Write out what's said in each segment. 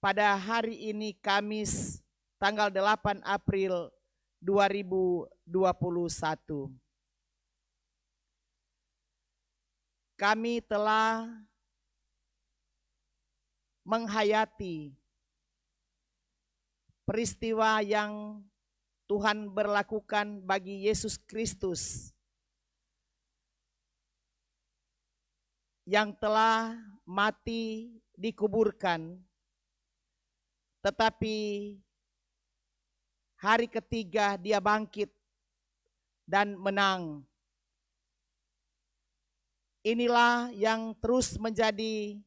pada hari ini Kamis tanggal 8 April 2021. Kami telah menghayati peristiwa yang Tuhan berlakukan bagi Yesus Kristus yang telah mati dikuburkan, tetapi hari ketiga dia bangkit dan menang. Inilah yang terus menjadi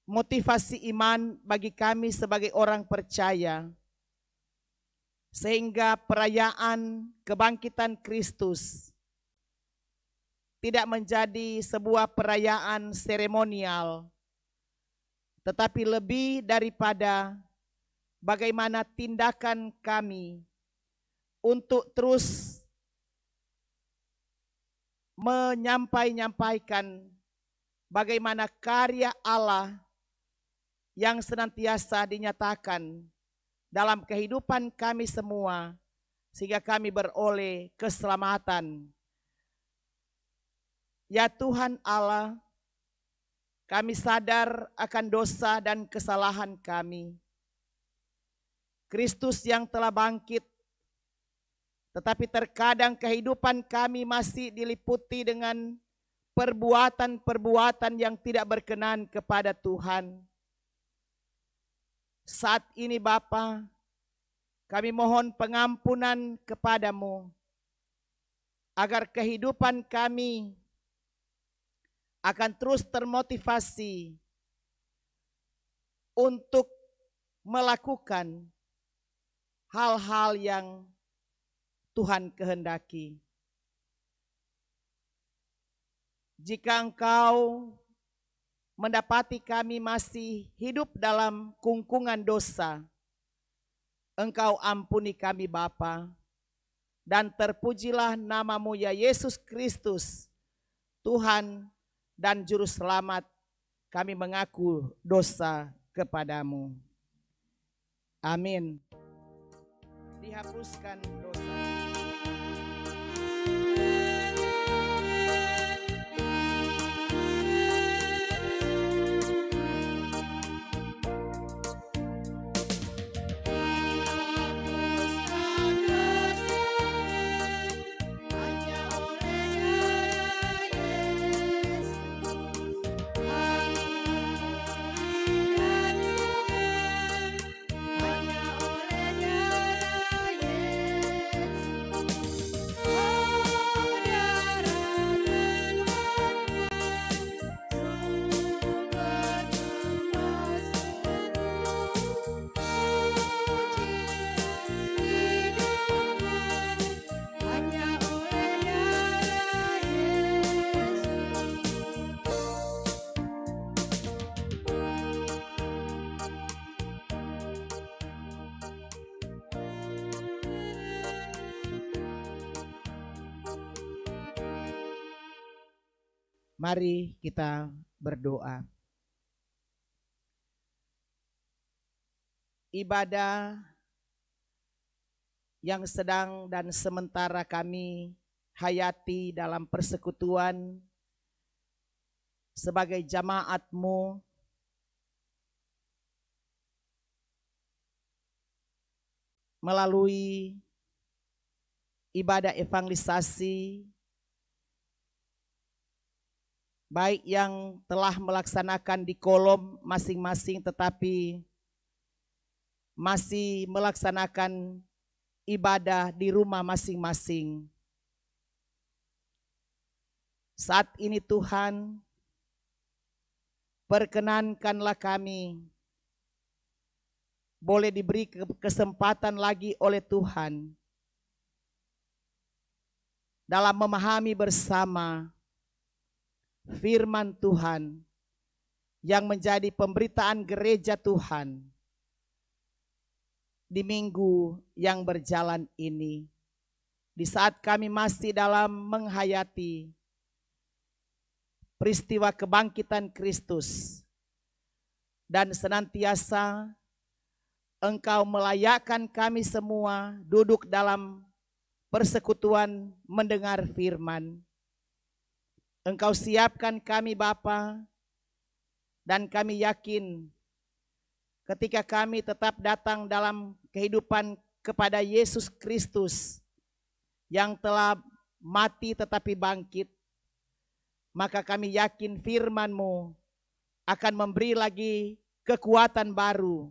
motivasi iman bagi kami sebagai orang percaya, sehingga perayaan kebangkitan Kristus tidak menjadi sebuah perayaan seremonial, tetapi lebih daripada bagaimana tindakan kami untuk terus menyampaikan bagaimana karya Allah yang senantiasa dinyatakan dalam kehidupan kami semua, sehingga kami beroleh keselamatan. Ya Tuhan Allah, kami sadar akan dosa dan kesalahan kami. Kristus yang telah bangkit, tetapi terkadang kehidupan kami masih diliputi dengan perbuatan-perbuatan yang tidak berkenan kepada Tuhan. Saat ini Bapa, kami mohon pengampunan kepadamu, agar kehidupan kami akan terus termotivasi untuk melakukan hal-hal yang Tuhan kehendaki. Jika Engkau mendapati kami masih hidup dalam kungkungan dosa, Engkau ampuni kami Bapa, dan terpujilah nama-Mu ya Yesus Kristus, Tuhan dan Juru Selamat. Kami mengaku dosa kepadamu. Amin. Dihapuskan dosa. Mari kita berdoa. Ibadah yang sedang dan sementara kami hayati dalam persekutuan sebagai jamaat-Mu, melalui ibadah evangelisasi, baik yang telah melaksanakan di kolom masing-masing tetapi masih melaksanakan ibadah di rumah masing-masing. Saat ini Tuhan, perkenankanlah kami boleh diberi kesempatan lagi oleh Tuhan dalam memahami bersama firman Tuhan yang menjadi pemberitaan gereja Tuhan di minggu yang berjalan ini, di saat kami masih dalam menghayati peristiwa kebangkitan Kristus, dan senantiasa Engkau melayakkan kami semua duduk dalam persekutuan mendengar firman. Engkau siapkan kami Bapa, dan kami yakin ketika kami tetap datang dalam kehidupan kepada Yesus Kristus yang telah mati tetapi bangkit, maka kami yakin firman-Mu akan memberi lagi kekuatan baru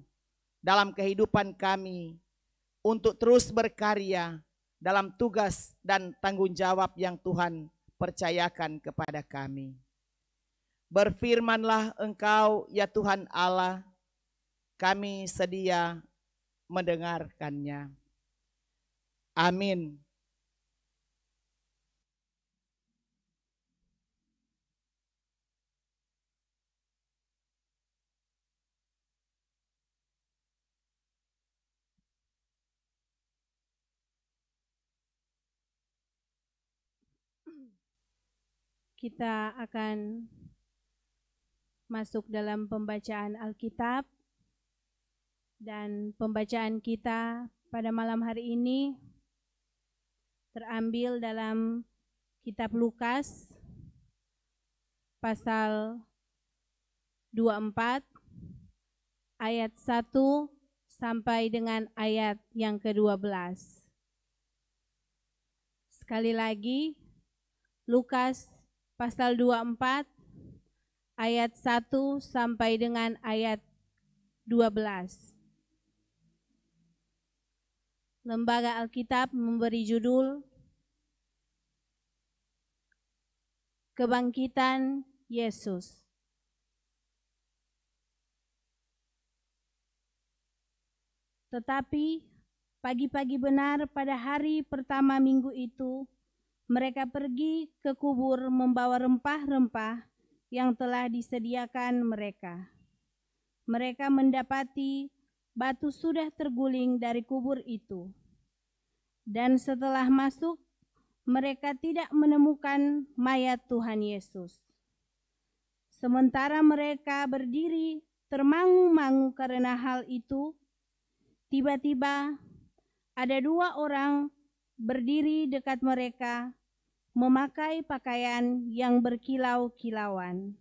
dalam kehidupan kami untuk terus berkarya dalam tugas dan tanggung jawab yang Tuhan percayakan kepada kami. Berfirmanlah Engkau ya Tuhan Allah, kami sedia mendengarkannya. Amin. Kita akan masuk dalam pembacaan Alkitab, dan pembacaan kita pada malam hari ini terambil dalam kitab Lukas pasal 24 ayat 1 sampai dengan ayat yang ke-12. Sekali lagi, Lukas pasal 24 ayat 1 sampai dengan ayat 12. Lembaga Alkitab memberi judul Kebangkitan Yesus. Tetapi pagi-pagi benar pada hari pertama minggu itu, mereka pergi ke kubur membawa rempah-rempah yang telah disediakan mereka. Mereka mendapati batu sudah terguling dari kubur itu. Dan setelah masuk, mereka tidak menemukan mayat Tuhan Yesus. Sementara mereka berdiri termangu-mangu karena hal itu, tiba-tiba ada dua orang berdiri dekat mereka, memakai pakaian yang berkilau-kilauan.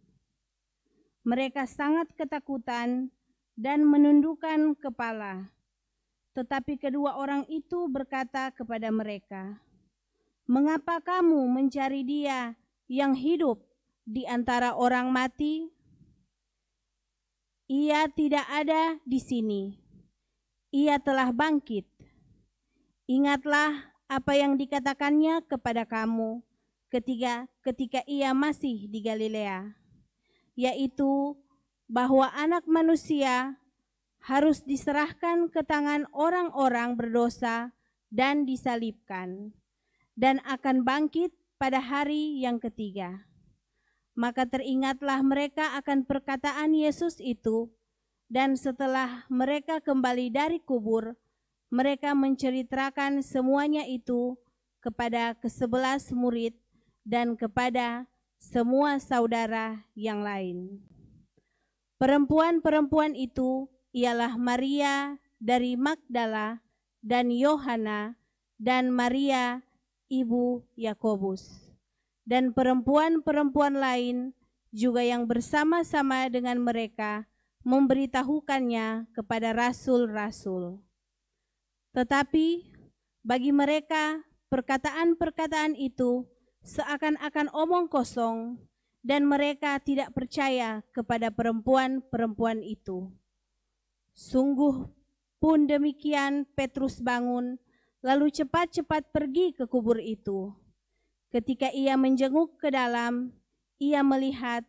Mereka sangat ketakutan dan menundukkan kepala. Tetapi kedua orang itu berkata kepada mereka, "Mengapa kamu mencari Dia yang hidup di antara orang mati? Ia tidak ada di sini. Ia telah bangkit. Ingatlah apa yang dikatakannya kepada kamu ketika ia masih di Galilea, yaitu bahwa Anak Manusia harus diserahkan ke tangan orang-orang berdosa dan disalibkan, dan akan bangkit pada hari yang ketiga." Maka teringatlah mereka akan perkataan Yesus itu, dan setelah mereka kembali dari kubur, mereka menceritakan semuanya itu kepada ke-11 murid dan kepada semua saudara yang lain. Perempuan-perempuan itu ialah Maria dari Magdala dan Yohana dan Maria ibu Yakobus, dan perempuan-perempuan lain juga yang bersama-sama dengan mereka memberitahukannya kepada rasul-rasul. Tetapi bagi mereka perkataan-perkataan itu seakan-akan omong kosong, dan mereka tidak percaya kepada perempuan-perempuan itu. Sungguh pun demikian Petrus bangun, lalu cepat-cepat pergi ke kubur itu. Ketika ia menjenguk ke dalam, ia melihat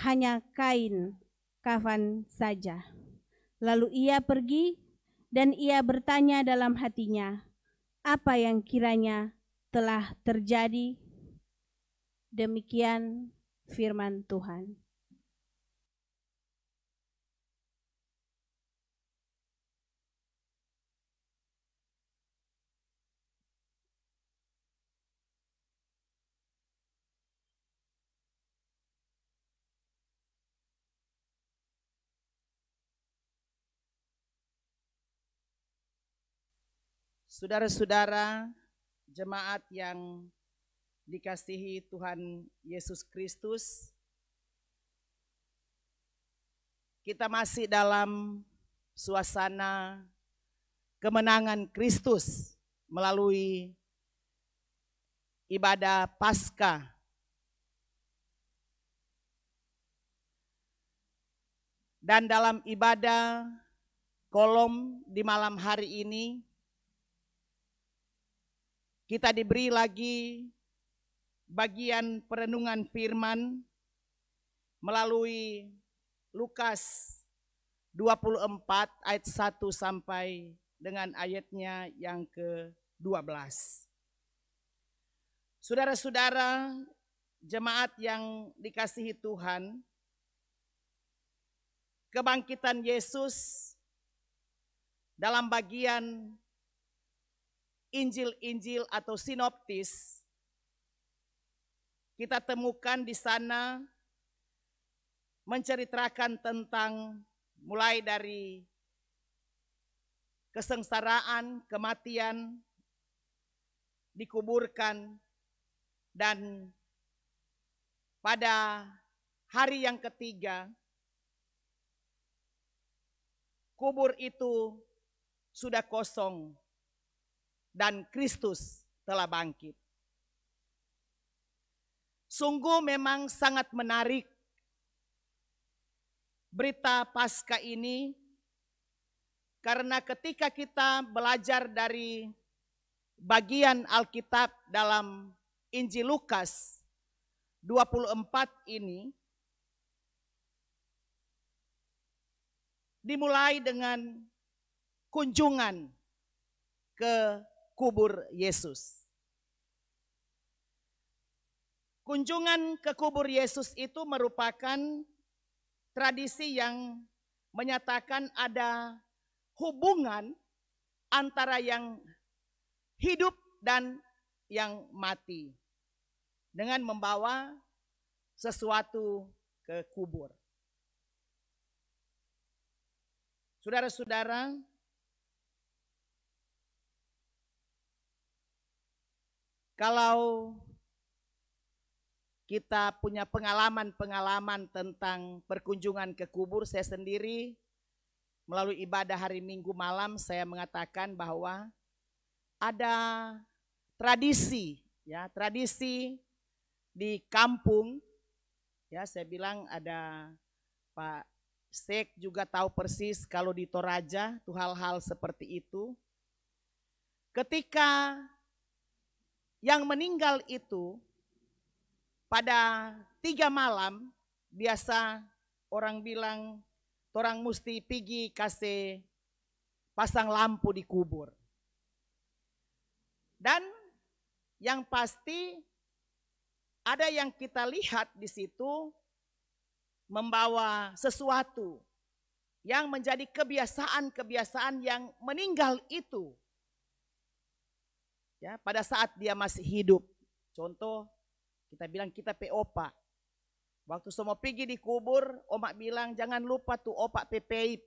hanya kain kafan saja. Lalu ia pergi dan ia bertanya dalam hatinya, apa yang kiranya telah terjadi? Demikian firman Tuhan. Saudara-saudara, jemaat yang dikasihi Tuhan Yesus Kristus, kita masih dalam suasana kemenangan Kristus melalui ibadah Paskah. Dan dalam ibadah kolom di malam hari ini, kita diberi lagi bagian perenungan firman melalui Lukas 24 ayat 1 sampai dengan ayatnya yang ke-12. Saudara-saudara, jemaat yang dikasihi Tuhan, kebangkitan Yesus dalam bagian Injil-Injil atau sinoptis, kita temukan di sana menceritakan tentang mulai dari kesengsaraan, kematian, dikuburkan, dan pada hari yang ketiga, kubur itu sudah kosong dan Kristus telah bangkit. Sungguh memang sangat menarik berita Paskah ini, karena ketika kita belajar dari bagian Alkitab dalam Injil Lukas 24 ini, dimulai dengan kunjungan ke kubur Yesus. Kunjungan ke kubur Yesus itu merupakan tradisi yang menyatakan ada hubungan antara yang hidup dan yang mati dengan membawa sesuatu ke kubur. Saudara-saudara, kalau kita punya pengalaman-pengalaman tentang perkunjungan ke kubur, saya sendiri melalui ibadah hari Minggu malam saya mengatakan bahwa ada tradisi, ya, tradisi di kampung, ya, saya bilang ada Pak Sek juga tahu persis kalau di Toraja tuh hal-hal seperti itu. Ketika yang meninggal itu pada 3 malam, biasa orang bilang orang mesti pergi kasih pasang lampu di kubur. Dan yang pasti ada yang kita lihat di situ membawa sesuatu yang menjadi kebiasaan-kebiasaan yang meninggal itu, ya, pada saat dia masih hidup. Contoh, kita bilang kita pe opa. Waktu semua pergi di kubur, omak bilang jangan lupa tuh opak pepeip.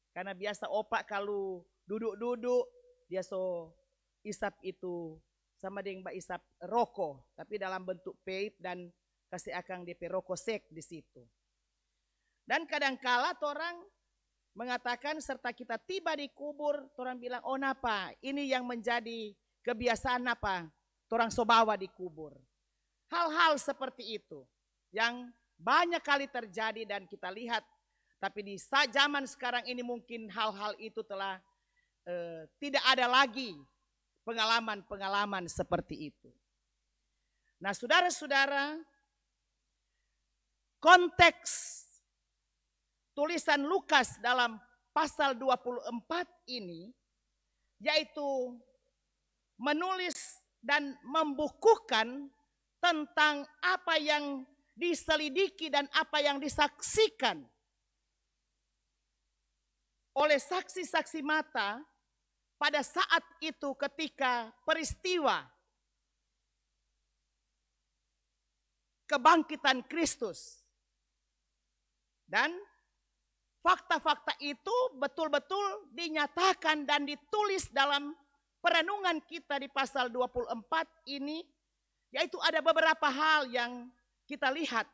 Karena biasa opak kalau duduk-duduk, dia so isap itu sama dengan isap rokok, tapi dalam bentuk peip dan kasih akang DP rokok sek di situ. Dan kadangkala orang mengatakan serta kita tiba di kubur, orang bilang, oh napa, ini yang menjadi kebiasaan apa, orang so bawa di kubur. Hal-hal seperti itu yang banyak kali terjadi dan kita lihat, tapi di zaman sekarang ini mungkin hal-hal itu telah tidak ada lagi pengalaman-pengalaman seperti itu. Nah, saudara-saudara, konteks tulisan Lukas dalam pasal 24 ini yaitu menulis dan membukukan tentang apa yang diselidiki dan apa yang disaksikan oleh saksi-saksi mata pada saat itu ketika peristiwa kebangkitan Kristus. Dan fakta-fakta itu betul-betul dinyatakan dan ditulis dalam perenungan kita di pasal 24 ini, yaitu ada beberapa hal yang kita lihat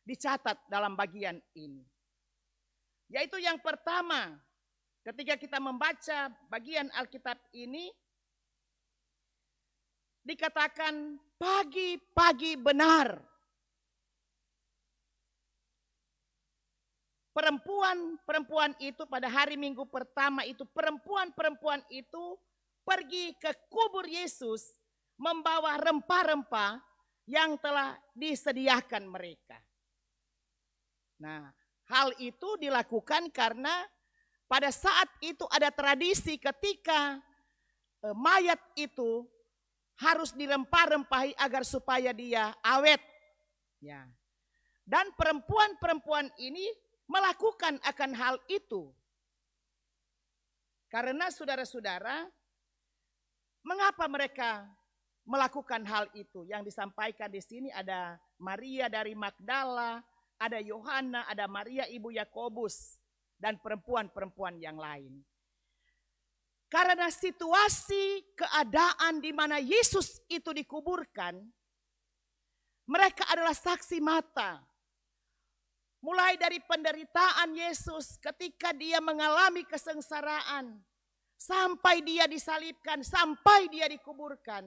dicatat dalam bagian ini. Yaitu yang pertama, ketika kita membaca bagian Alkitab ini, dikatakan pagi-pagi benar. Perempuan-perempuan itu pada hari Minggu pertama itu, perempuan-perempuan itu pergi ke kubur Yesus membawa rempah-rempah yang telah disediakan mereka. Nah, hal itu dilakukan karena pada saat itu ada tradisi ketika mayat itu harus dirempah-rempahi agar supaya dia awet. Ya. Dan perempuan-perempuan ini melakukan akan hal itu. Karena saudara-saudara, mengapa mereka melakukan hal itu? Yang disampaikan di sini ada Maria dari Magdala, ada Yohana, ada Maria ibu Yakobus, dan perempuan-perempuan yang lain. Karena situasi keadaan di mana Yesus itu dikuburkan, mereka adalah saksi mata. Mulai dari penderitaan Yesus ketika dia mengalami kesengsaraan, sampai dia disalibkan, sampai dia dikuburkan.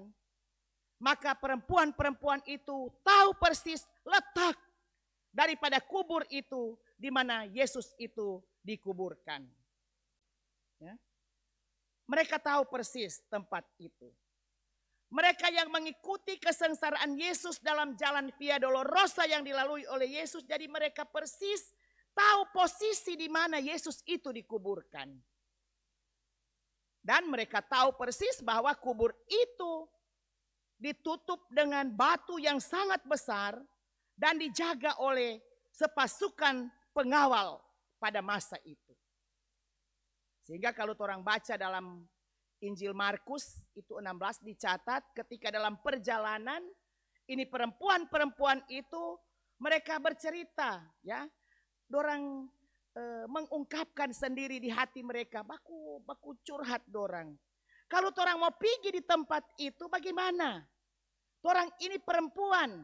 Maka perempuan-perempuan itu tahu persis letak daripada kubur itu di mana Yesus itu dikuburkan. Ya. Mereka tahu persis tempat itu. Mereka yang mengikuti kesengsaraan Yesus dalam jalan Via Dolorosa yang dilalui oleh Yesus, jadi mereka persis tahu posisi di mana Yesus itu dikuburkan. Dan mereka tahu persis bahwa kubur itu ditutup dengan batu yang sangat besar dan dijaga oleh sepasukan pengawal pada masa itu. Sehingga kalau orang baca dalam Injil Markus itu 16 dicatat ketika dalam perjalanan ini perempuan-perempuan itu mereka bercerita, ya. Dorang mengungkapkan sendiri di hati mereka, baku curhat dorang. Kalau orang mau pergi di tempat itu bagaimana? Orang ini perempuan,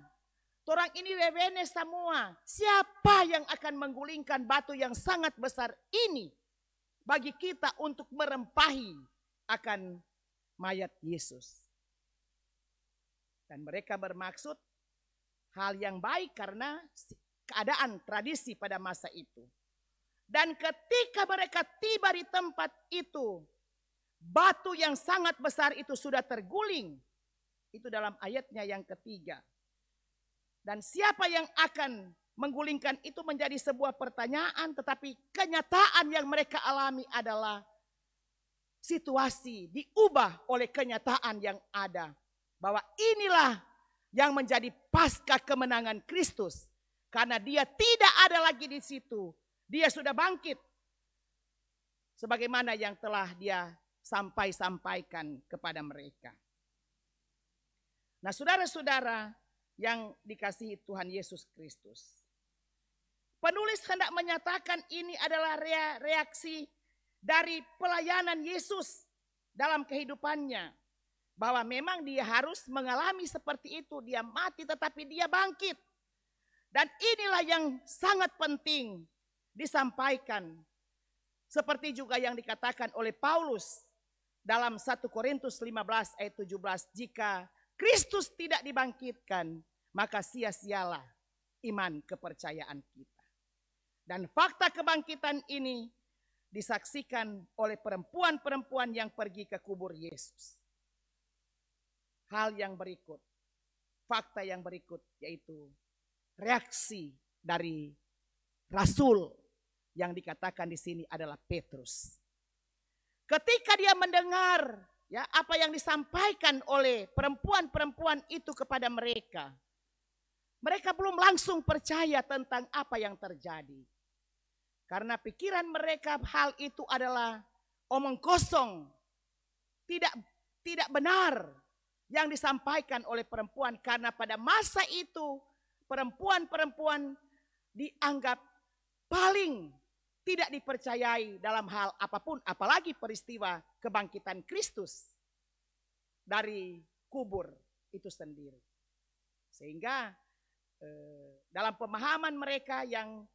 orang ini wewene semua. Siapa yang akan menggulingkan batu yang sangat besar ini bagi kita untuk merempahi akan mayat Yesus? Dan mereka bermaksud hal yang baik karena keadaan tradisi pada masa itu. Dan ketika mereka tiba di tempat itu, batu yang sangat besar itu sudah terguling. Itu dalam ayatnya yang ketiga. Dan siapa yang akan menggulingkan itu menjadi sebuah pertanyaan, tetapi kenyataan yang mereka alami adalah situasi diubah oleh kenyataan yang ada. Bahwa inilah yang menjadi pasca kemenangan Kristus. Karena dia tidak ada lagi di situ. Dia sudah bangkit. Sebagaimana yang telah dia sampaikan kepada mereka. Nah, saudara-saudara yang dikasihi Tuhan Yesus Kristus. Penulis hendak menyatakan ini adalah reaksi dari pelayanan Yesus dalam kehidupannya. Bahwa memang dia harus mengalami seperti itu. Dia mati tetapi dia bangkit. Dan inilah yang sangat penting disampaikan. Seperti juga yang dikatakan oleh Paulus dalam 1 Korintus 15 ayat 17. Jika Kristus tidak dibangkitkan, maka sia-sialah iman kepercayaan kita. Dan fakta kebangkitan ini disaksikan oleh perempuan-perempuan yang pergi ke kubur Yesus. Hal yang berikut, fakta yang berikut yaitu reaksi dari Rasul yang dikatakan di sini adalah Petrus. Ketika dia mendengar ya apa yang disampaikan oleh perempuan-perempuan itu kepada mereka, mereka belum langsung percaya tentang apa yang terjadi. Karena pikiran mereka hal itu adalah omong kosong, tidak benar yang disampaikan oleh perempuan. Karena pada masa itu perempuan-perempuan dianggap paling tidak dipercayai dalam hal apapun, apalagi peristiwa kebangkitan Kristus. dari kubur itu sendiri. Sehingga dalam pemahaman mereka yang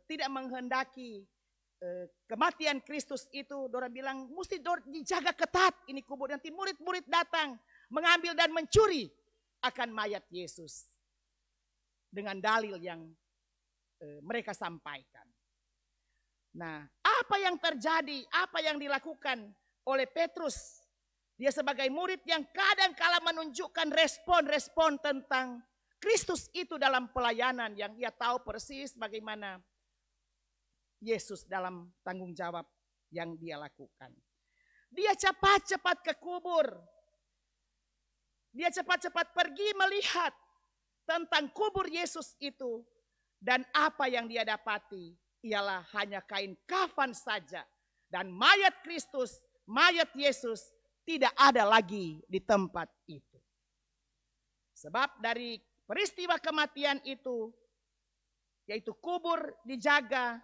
tidak menghendaki kematian Kristus itu, orang bilang mesti dijaga ketat ini kubur, nanti murid-murid datang mengambil dan mencuri akan mayat Yesus dengan dalil yang mereka sampaikan. Nah, apa yang terjadi, apa yang dilakukan oleh Petrus? Dia sebagai murid yang kadang-kala menunjukkan respon-respon tentang Kristus itu dalam pelayanan yang ia tahu persis bagaimana Yesus dalam tanggung jawab yang dia lakukan. Dia cepat-cepat ke kubur. Dia cepat-cepat pergi melihat tentang kubur Yesus itu. Dan apa yang dia dapati ialah hanya kain kafan saja. Dan mayat Kristus, mayat Yesus tidak ada lagi di tempat itu. Sebab dari peristiwa kematian itu, yaitu kubur dijaga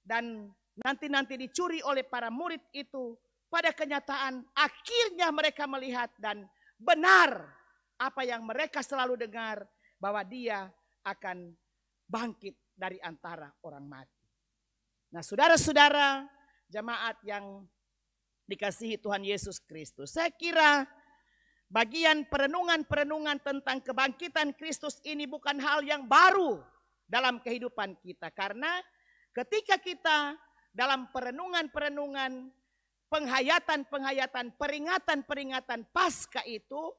dan nanti dicuri oleh para murid itu, pada kenyataan akhirnya mereka melihat dan benar apa yang mereka selalu dengar, bahwa dia akan bangkit dari antara orang mati. Nah, saudara-saudara jemaat yang dikasihi Tuhan Yesus Kristus, saya kira bagian perenungan-perenungan tentang kebangkitan Kristus ini bukan hal yang baru dalam kehidupan kita. Karena ketika kita dalam perenungan-perenungan, penghayatan-penghayatan, peringatan-peringatan Paskah itu,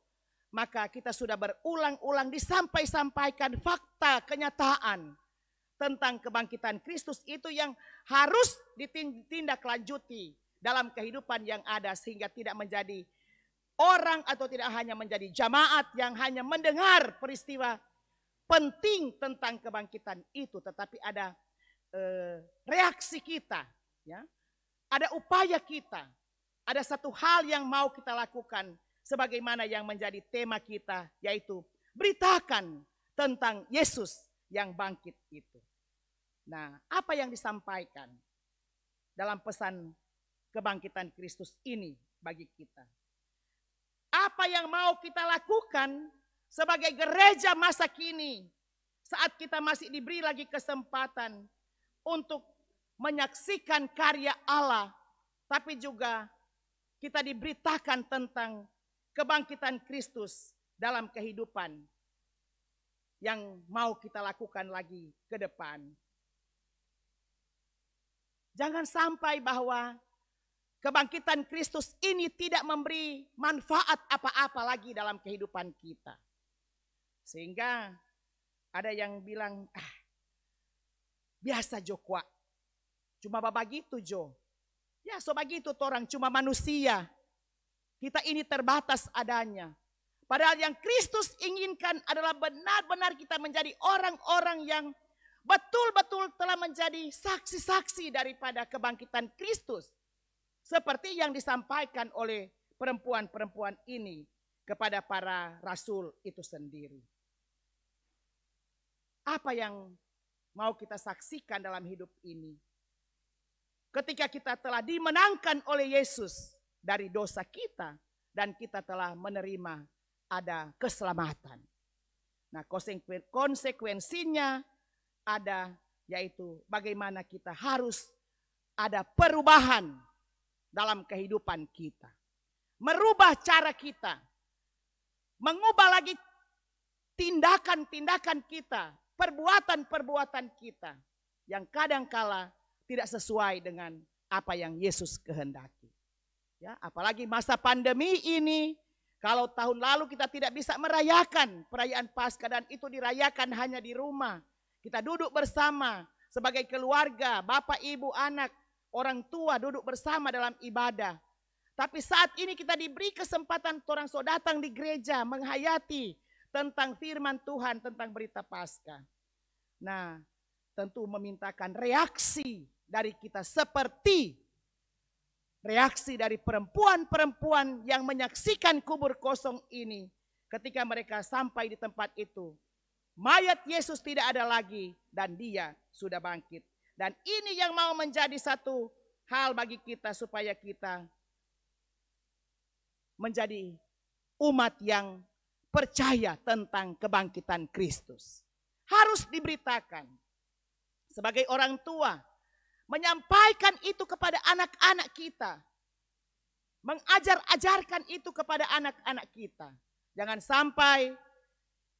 maka kita sudah berulang-ulang disampaikan fakta kenyataan tentang kebangkitan Kristus itu yang harus ditindaklanjuti dalam kehidupan yang ada, sehingga tidak menjadi orang atau tidak hanya menjadi jamaat yang hanya mendengar peristiwa penting tentang kebangkitan itu, tetapi ada reaksi kita, ya, ada upaya kita, ada satu hal yang mau kita lakukan sebagaimana yang menjadi tema kita, yaitu beritakan tentang Yesus yang bangkit itu. Nah, apa yang disampaikan dalam pesan kebangkitan Kristus ini bagi kita? Apa yang mau kita lakukan sebagai gereja masa kini saat kita masih diberi lagi kesempatan untuk menyaksikan karya Allah, tapi juga kita diberitakan tentang kebangkitan Kristus dalam kehidupan yang mau kita lakukan lagi ke depan. Jangan sampai bahwa kebangkitan Kristus ini tidak memberi manfaat apa-apa lagi dalam kehidupan kita. Sehingga ada yang bilang, biasa Jo Kwa, cuma begitu Jo. Ya so begitu orang cuma manusia. Kita ini terbatas adanya. Padahal yang Kristus inginkan adalah benar-benar kita menjadi orang-orang yang betul-betul telah menjadi saksi-saksi daripada kebangkitan Kristus. Seperti yang disampaikan oleh perempuan-perempuan ini kepada para rasul itu sendiri. Apa yang mau kita saksikan dalam hidup ini? Ketika kita telah dimenangkan oleh Yesus dari dosa kita dan kita telah menerima ada keselamatan. Nah, konsekuensinya ada, yaitu bagaimana kita harus ada perubahan dalam kehidupan kita. Merubah cara kita. Mengubah lagi tindakan-tindakan kita, perbuatan-perbuatan kita yang kadangkala tidak sesuai dengan apa yang Yesus kehendaki. Ya, apalagi masa pandemi ini, kalau tahun lalu kita tidak bisa merayakan perayaan Paskah dan itu dirayakan hanya di rumah. Kita duduk bersama sebagai keluarga, bapak, ibu, anak, orang tua duduk bersama dalam ibadah. Tapi saat ini kita diberi kesempatan orang datang di gereja menghayati tentang firman Tuhan, tentang berita Paskah. Nah, tentu memintakan reaksi dari kita seperti reaksi dari perempuan-perempuan yang menyaksikan kubur kosong ini. Ketika mereka sampai di tempat itu, mayat Yesus tidak ada lagi dan dia sudah bangkit. Dan ini yang mau menjadi satu hal bagi kita supaya kita menjadi umat yang percaya tentang kebangkitan Kristus. Harus diberitakan. Sebagai orang tua, menyampaikan itu kepada anak-anak kita. Mengajar-ajarkan itu kepada anak-anak kita. Jangan sampai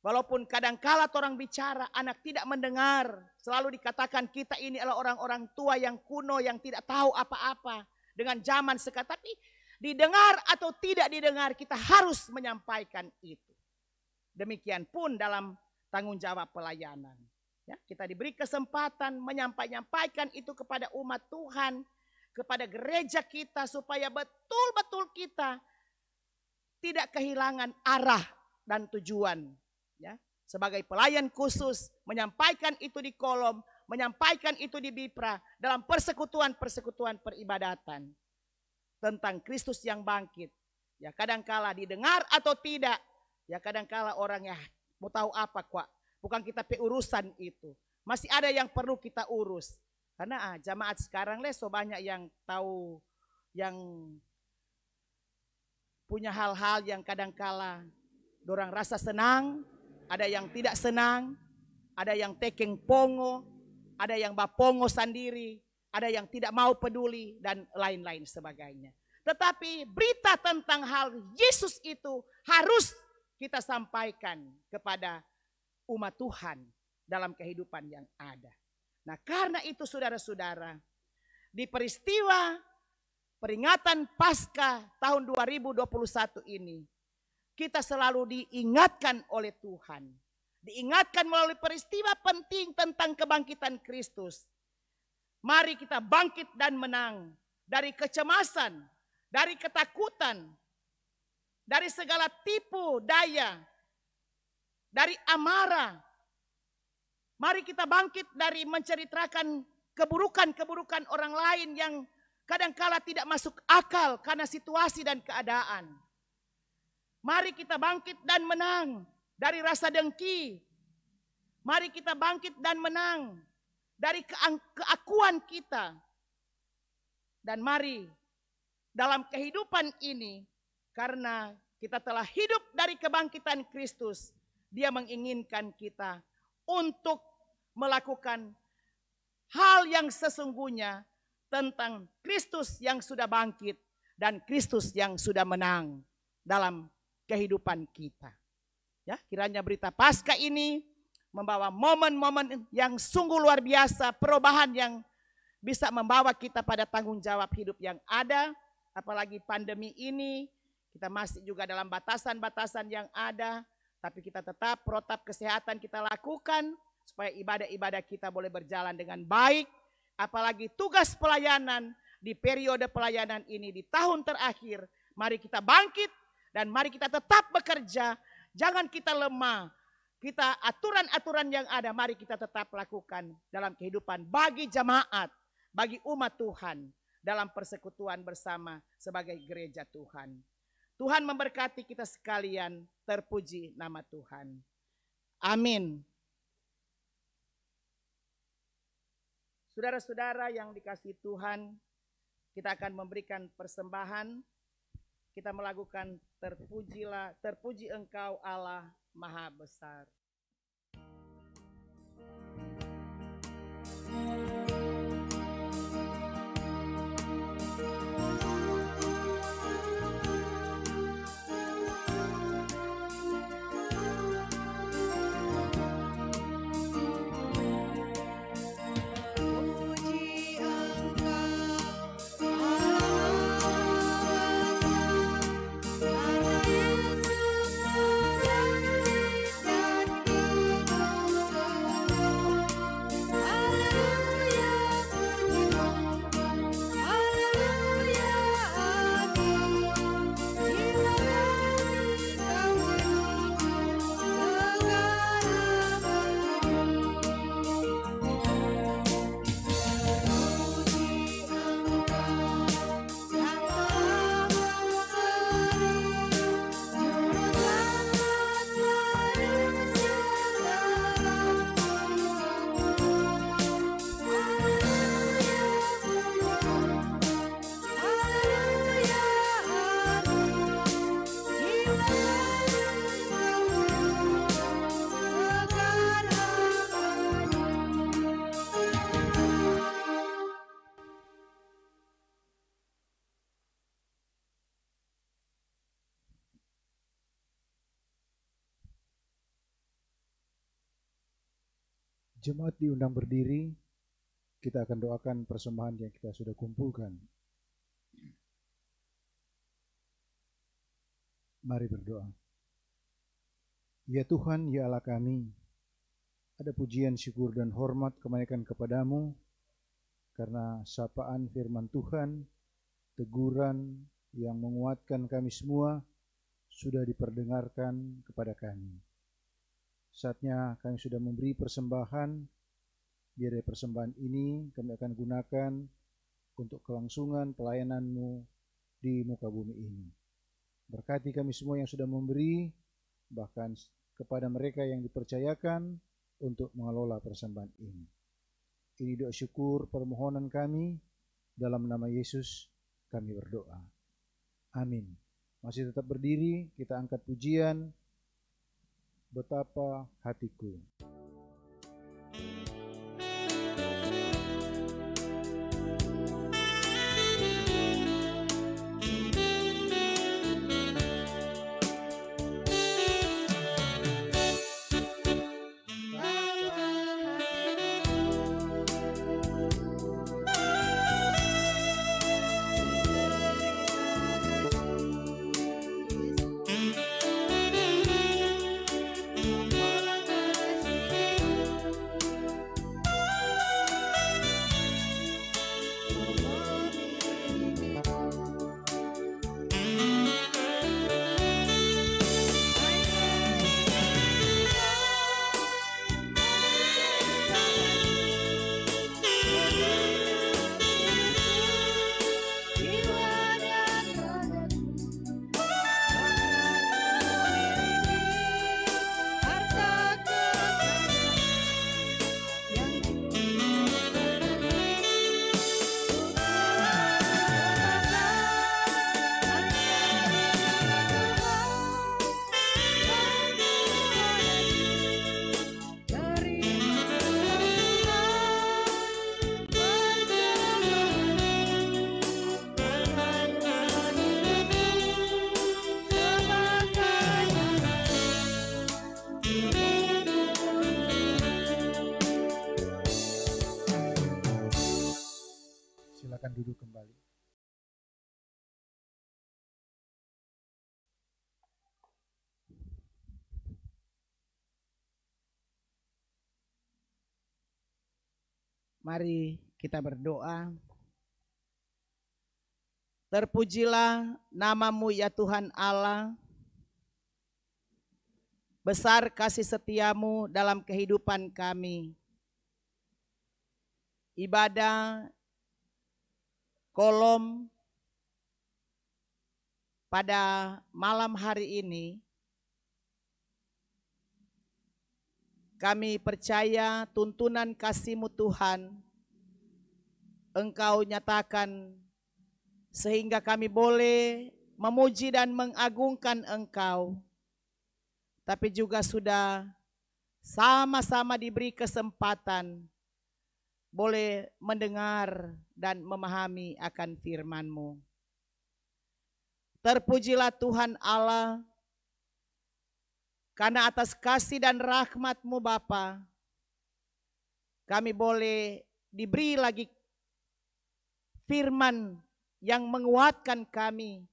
walaupun kadangkala orang bicara, anak tidak mendengar. Selalu dikatakan kita ini adalah orang-orang tua yang kuno, yang tidak tahu apa-apa dengan zaman sekarang. Tapi didengar atau tidak didengar, kita harus menyampaikan itu. Demikian pun dalam tanggung jawab pelayanan. Ya, kita diberi kesempatan menyampaikan itu kepada umat Tuhan, kepada gereja kita, supaya betul-betul kita tidak kehilangan arah dan tujuan. Ya, sebagai pelayan khusus, menyampaikan itu di kolom, menyampaikan itu di Bipra, dalam persekutuan-persekutuan peribadatan tentang Kristus yang bangkit. Ya, kadangkala didengar atau tidak, ya kadangkala orang ya mau tahu apa kok. Bukan kita urusan itu. Masih ada yang perlu kita urus. Karena jamaat sekarang so banyak yang tahu, yang punya hal-hal yang kadangkala dorang rasa senang, ada yang tidak senang, ada yang tekeng pongo, ada yang bapongo sendiri, ada yang tidak mau peduli, dan lain-lain sebagainya. Tetapi berita tentang hal Yesus itu harus kita sampaikan kepada umat Tuhan dalam kehidupan yang ada. Nah, karena itu saudara-saudara, di peristiwa peringatan Paskah tahun 2021 ini, kita selalu diingatkan oleh Tuhan. Diingatkan melalui peristiwa penting tentang kebangkitan Kristus. Mari kita bangkit dan menang dari kecemasan, dari ketakutan, dari segala tipu daya, dari amarah. Mari kita bangkit dari menceritakan keburukan-keburukan orang lain yang kadangkala tidak masuk akal karena situasi dan keadaan. Mari kita bangkit dan menang dari rasa dengki. Mari kita bangkit dan menang dari keakuan kita. Dan mari dalam kehidupan ini, karena kita telah hidup dari kebangkitan Kristus, Dia menginginkan kita untuk melakukan hal yang sesungguhnya tentang Kristus yang sudah bangkit dan Kristus yang sudah menang dalam kehidupan kita. Ya, kiranya berita Paskah ini membawa momen-momen yang sungguh luar biasa, perubahan yang bisa membawa kita pada tanggung jawab hidup yang ada, apalagi pandemi ini, kita masih juga dalam batasan-batasan yang ada, tapi kita tetap protap kesehatan kita lakukan supaya ibadah-ibadah kita boleh berjalan dengan baik. Apalagi tugas pelayanan di periode pelayanan ini di tahun terakhir. Mari kita bangkit dan mari kita tetap bekerja. Jangan kita lemah. Kita aturan-aturan yang ada mari kita tetap lakukan dalam kehidupan bagi jemaat, bagi umat Tuhan dalam persekutuan bersama sebagai gereja Tuhan. Tuhan memberkati kita sekalian, terpuji nama Tuhan. Amin. Saudara-saudara yang dikasihi Tuhan, kita akan memberikan persembahan. Kita melakukan terpuji Engkau Allah Maha Besar. Karena Yesus telah Jemaat diundang berdiri, kita akan doakan persembahan yang kita sudah kumpulkan. Mari berdoa. Ya Tuhan, ya Allah kami, ada pujian, syukur, dan hormat kebanyakan kepadamu, karena sapaan firman Tuhan, teguran yang menguatkan kami semua, sudah diperdengarkan kepada kami. Saatnya kami sudah memberi persembahan, biar dari persembahan ini kami akan gunakan untuk kelangsungan pelayanan-Mu di muka bumi ini. Berkati kami semua yang sudah memberi, bahkan kepada mereka yang dipercayakan untuk mengelola persembahan ini. Ini doa syukur permohonan kami, dalam nama Yesus kami berdoa. Amin. Masih tetap berdiri, kita angkat pujian, Betapa Hatiku. Silakan duduk kembali. Mari kita berdoa. Terpujilah nama-Mu ya Tuhan Allah. Besar kasih setia-Mu dalam kehidupan kami. Ibadah kolom pada malam hari ini, kami percaya tuntunan kasih-Mu Tuhan, Engkau nyatakan sehingga kami boleh memuji dan mengagungkan Engkau, tapi juga sudah sama-sama diberi kesempatan boleh mendengar dan memahami akan firman-Mu. Terpujilah Tuhan Allah, karena atas kasih dan rahmat-Mu Bapa, kami boleh diberi lagi firman yang menguatkan kami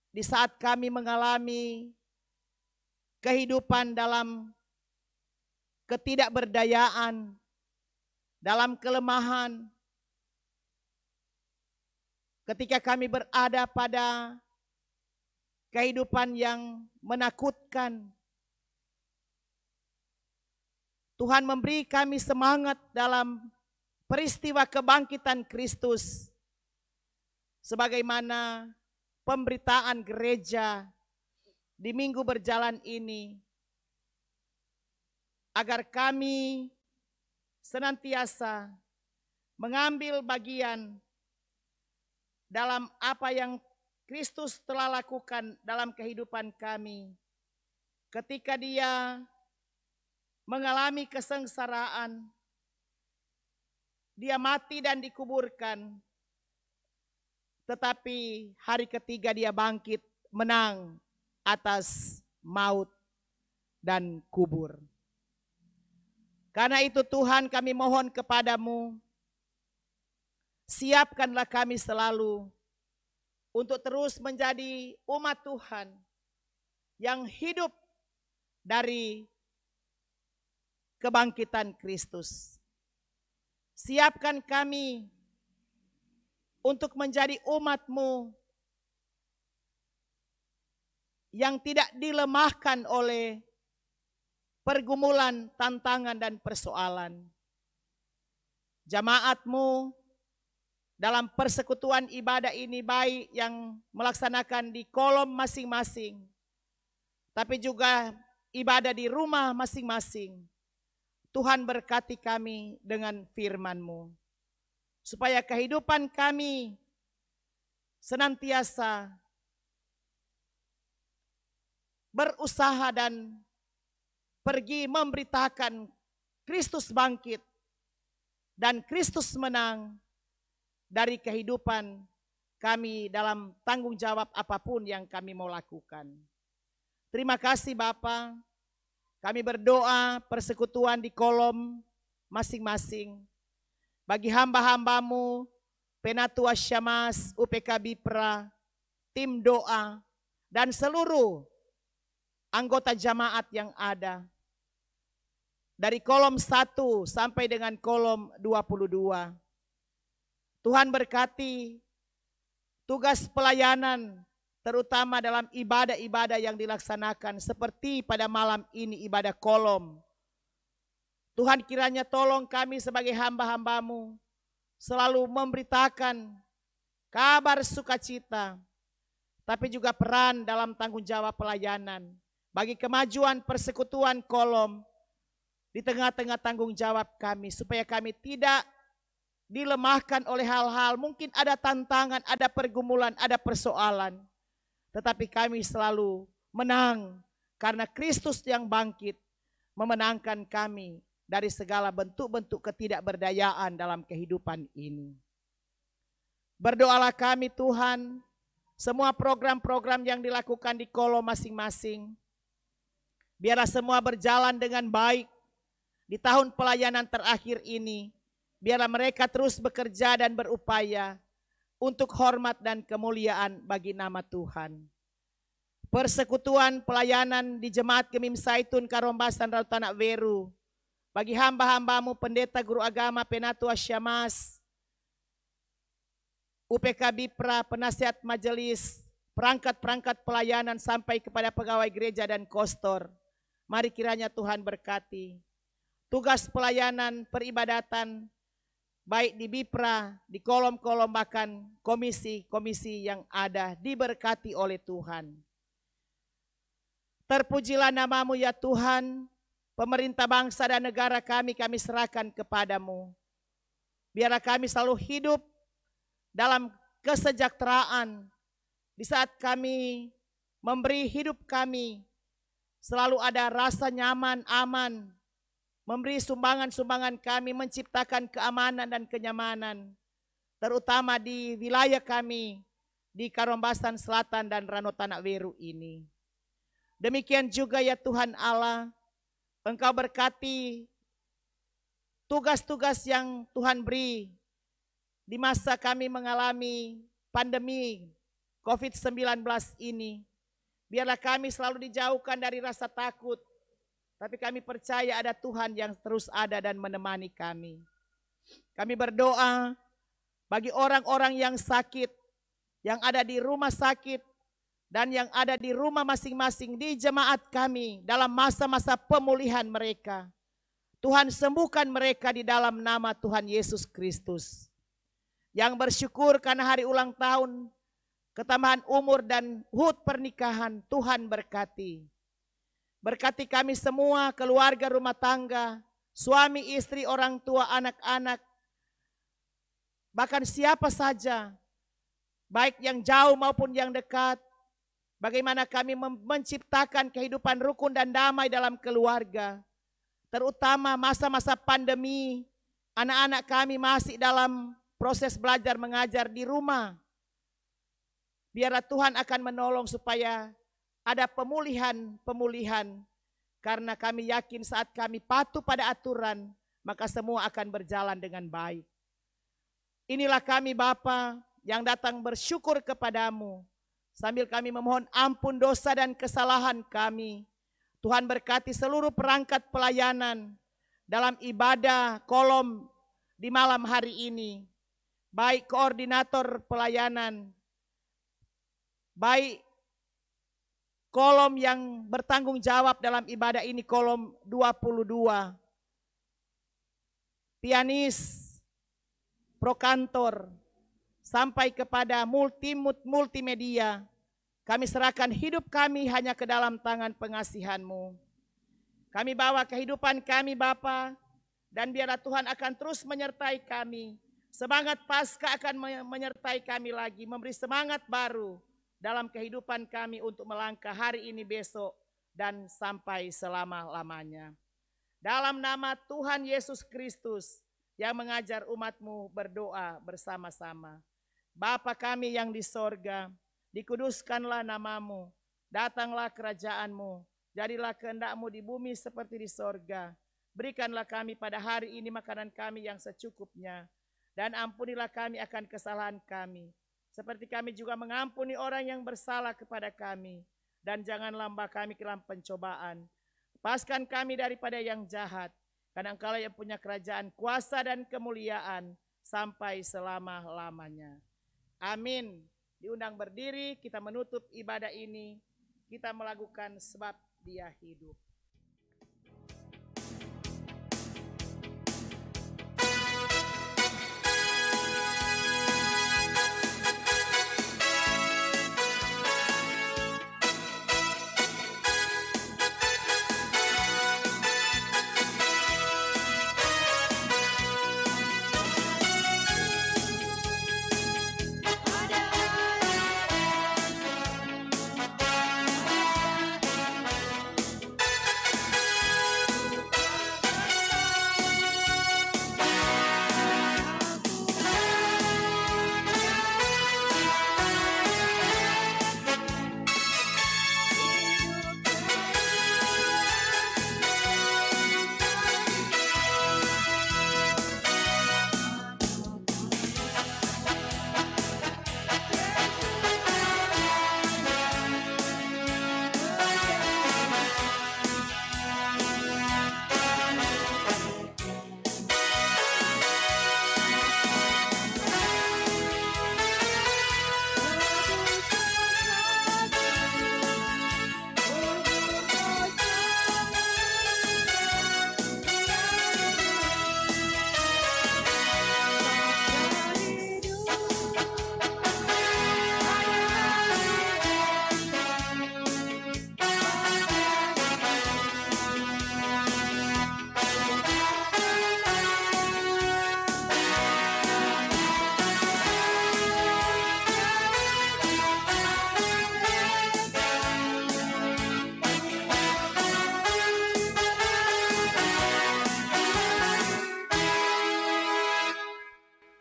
di saat kami mengalami kehidupan dalam ketidakberdayaan, dalam kelemahan, ketika kami berada pada kehidupan yang menakutkan. Tuhan memberi kami semangat dalam peristiwa kebangkitan Kristus, sebagaimana pemberitaan gereja di minggu berjalan ini, agar kami senantiasa mengambil bagian dalam apa yang Kristus telah lakukan dalam kehidupan kami. Ketika Dia mengalami kesengsaraan, Dia mati dan dikuburkan, tetapi hari ketiga Dia bangkit menang atas maut dan kubur. Karena itu Tuhan, kami mohon kepadamu, siapkanlah kami selalu untuk terus menjadi umat Tuhan yang hidup dari kebangkitan Kristus. Siapkan kami untuk menjadi umat-Mu yang tidak dilemahkan oleh pergumulan, tantangan, dan persoalan. Jamaat-Mu dalam persekutuan ibadah ini, baik yang melaksanakan di kolom masing-masing, tapi juga ibadah di rumah masing-masing. Tuhan berkati kami dengan firman-Mu, supaya kehidupan kami senantiasa berusaha dan pergi memberitakan Kristus bangkit dan Kristus menang dari kehidupan kami dalam tanggung jawab apapun yang kami mau lakukan. Terima kasih Bapa. Kami berdoa persekutuan di kolom masing-masing. Bagi hamba-hambamu, Penatua Syamas, UPK Bipra, tim doa, dan seluruh anggota jamaat yang ada. Dari kolom 1 sampai dengan kolom 22. Tuhan berkati tugas pelayanan, terutama dalam ibadah-ibadah yang dilaksanakan, seperti pada malam ini ibadah kolom. Tuhan kiranya tolong kami sebagai hamba-hambamu selalu memberitakan kabar sukacita, tapi juga peran dalam tanggung jawab pelayanan bagi kemajuan persekutuan kolom di tengah-tengah tanggung jawab kami, supaya kami tidak dilemahkan oleh hal-hal, mungkin ada tantangan, ada pergumulan, ada persoalan, tetapi kami selalu menang karena Kristus yang bangkit memenangkan kami dari segala bentuk-bentuk ketidakberdayaan dalam kehidupan ini. Berdoalah kami Tuhan, semua program-program yang dilakukan di kolom masing-masing, biarlah semua berjalan dengan baik di tahun pelayanan terakhir ini. Biarlah mereka terus bekerja dan berupaya untuk hormat dan kemuliaan bagi nama Tuhan. Persekutuan pelayanan di Jemaat Gemim Saitun Karombasan Rauh Weru, bagi hamba-hambamu pendeta, guru agama, Penatua Syamas, UPK Bipra, penasihat majelis, perangkat-perangkat pelayanan sampai kepada pegawai gereja dan kostor. Mari kiranya Tuhan berkati tugas pelayanan peribadatan, baik di Bipra, di kolom-kolom, bahkan komisi-komisi yang ada, diberkati oleh Tuhan. Terpujilah namamu ya Tuhan, pemerintah bangsa dan negara kami serahkan kepadamu. Biarlah kami selalu hidup dalam kesejahteraan. Di saat kami memberi hidup kami, selalu ada rasa nyaman, aman, memberi sumbangan-sumbangan kami, menciptakan keamanan dan kenyamanan, terutama di wilayah kami, di Karombasan Selatan dan Rano Tanak Weru ini. Demikian juga ya Tuhan Allah, Engkau berkati tugas-tugas yang Tuhan beri di masa kami mengalami pandemi COVID-19 ini. Biarlah kami selalu dijauhkan dari rasa takut, tapi kami percaya ada Tuhan yang terus ada dan menemani kami. Kami berdoa bagi orang-orang yang sakit, yang ada di rumah sakit, dan yang ada di rumah masing-masing di jemaat kami dalam masa-masa pemulihan mereka. Tuhan sembuhkan mereka di dalam nama Tuhan Yesus Kristus. Yang bersyukur karena hari ulang tahun, ketambahan umur dan hud pernikahan, Tuhan berkati. Berkati kami semua, keluarga rumah tangga, suami, istri, orang tua, anak-anak, bahkan siapa saja, baik yang jauh maupun yang dekat. Bagaimana kami menciptakan kehidupan rukun dan damai dalam keluarga, terutama masa-masa pandemi, anak-anak kami masih dalam proses belajar mengajar di rumah. Biarlah Tuhan akan menolong supaya ada pemulihan karena kami yakin saat kami patuh pada aturan, maka semua akan berjalan dengan baik. Inilah kami Bapa yang datang bersyukur kepadamu, sambil kami memohon ampun dosa dan kesalahan kami. Tuhan berkati seluruh perangkat pelayanan dalam ibadah kolom di malam hari ini, baik koordinator pelayanan, baik kolom yang bertanggung jawab dalam ibadah ini, kolom 22, pianis, prokantor, sampai kepada multimedia. Kami serahkan hidup kami hanya ke dalam tangan pengasihan-Mu. Kami bawa kehidupan kami Bapa, dan biarlah Tuhan akan terus menyertai kami. Semangat Paskah akan menyertai kami lagi, memberi semangat baru dalam kehidupan kami untuk melangkah hari ini, besok, dan sampai selama-lamanya. Dalam nama Tuhan Yesus Kristus yang mengajar umat-Mu berdoa bersama-sama. Bapa kami yang di sorga, dikuduskanlah nama-Mu, datanglah kerajaan-Mu, jadilah kehendak-Mu di bumi seperti di sorga. Berikanlah kami pada hari ini makanan kami yang secukupnya, dan ampunilah kami akan kesalahan kami, seperti kami juga mengampuni orang yang bersalah kepada kami. Dan janganlah membawa kami ke dalam pencobaan, lepaskan kami daripada yang jahat, karena Engkaulah yang punya kerajaan, kuasa, dan kemuliaan sampai selama-lamanya. Amin. Diundang berdiri, kita menutup ibadah ini. Kita melakukan sebab Dia hidup.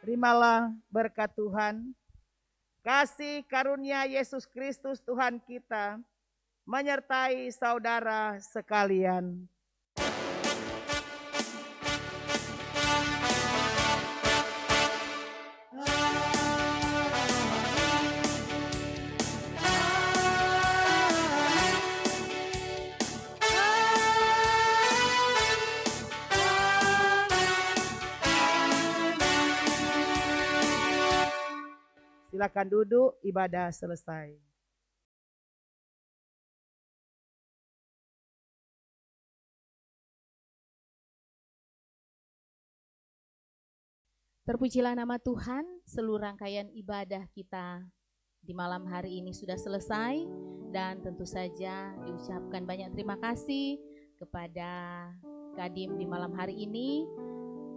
Terimalah berkat Tuhan, kasih karunia Yesus Kristus Tuhan kita menyertai saudara sekalian. Silakan duduk, ibadah selesai. Terpujilah nama Tuhan, seluruh rangkaian ibadah kita di malam hari ini sudah selesai, dan tentu saja diucapkan banyak terima kasih kepada Kadim di malam hari ini,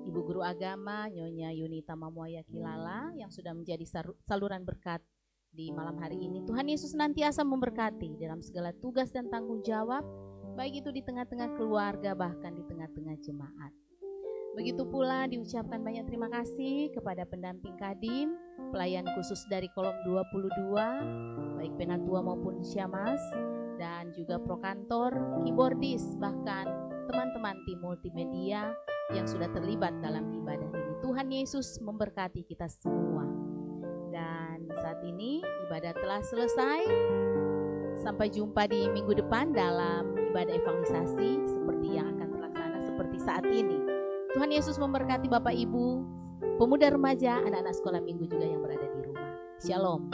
Ibu Guru Agama Nyonya Yunita Mamuaya Kilala yang sudah menjadi saluran berkat di malam hari ini. Tuhan Yesus senantiasa memberkati dalam segala tugas dan tanggung jawab, baik itu di tengah-tengah keluarga, bahkan di tengah-tengah jemaat. Begitu pula diucapkan banyak terima kasih kepada pendamping Kadim, pelayan khusus dari kolom 22, baik Penatua maupun Syamas, dan juga prokantor, keyboardis, bahkan teman-teman tim multimedia yang sudah terlibat dalam ibadah ini. Tuhan Yesus memberkati kita semua. Dan saat ini ibadah telah selesai. Sampai jumpa di minggu depan dalam ibadah evangelisasi seperti yang akan terlaksana seperti saat ini. Tuhan Yesus memberkati Bapak Ibu, pemuda remaja, anak-anak sekolah minggu juga yang berada di rumah. Shalom.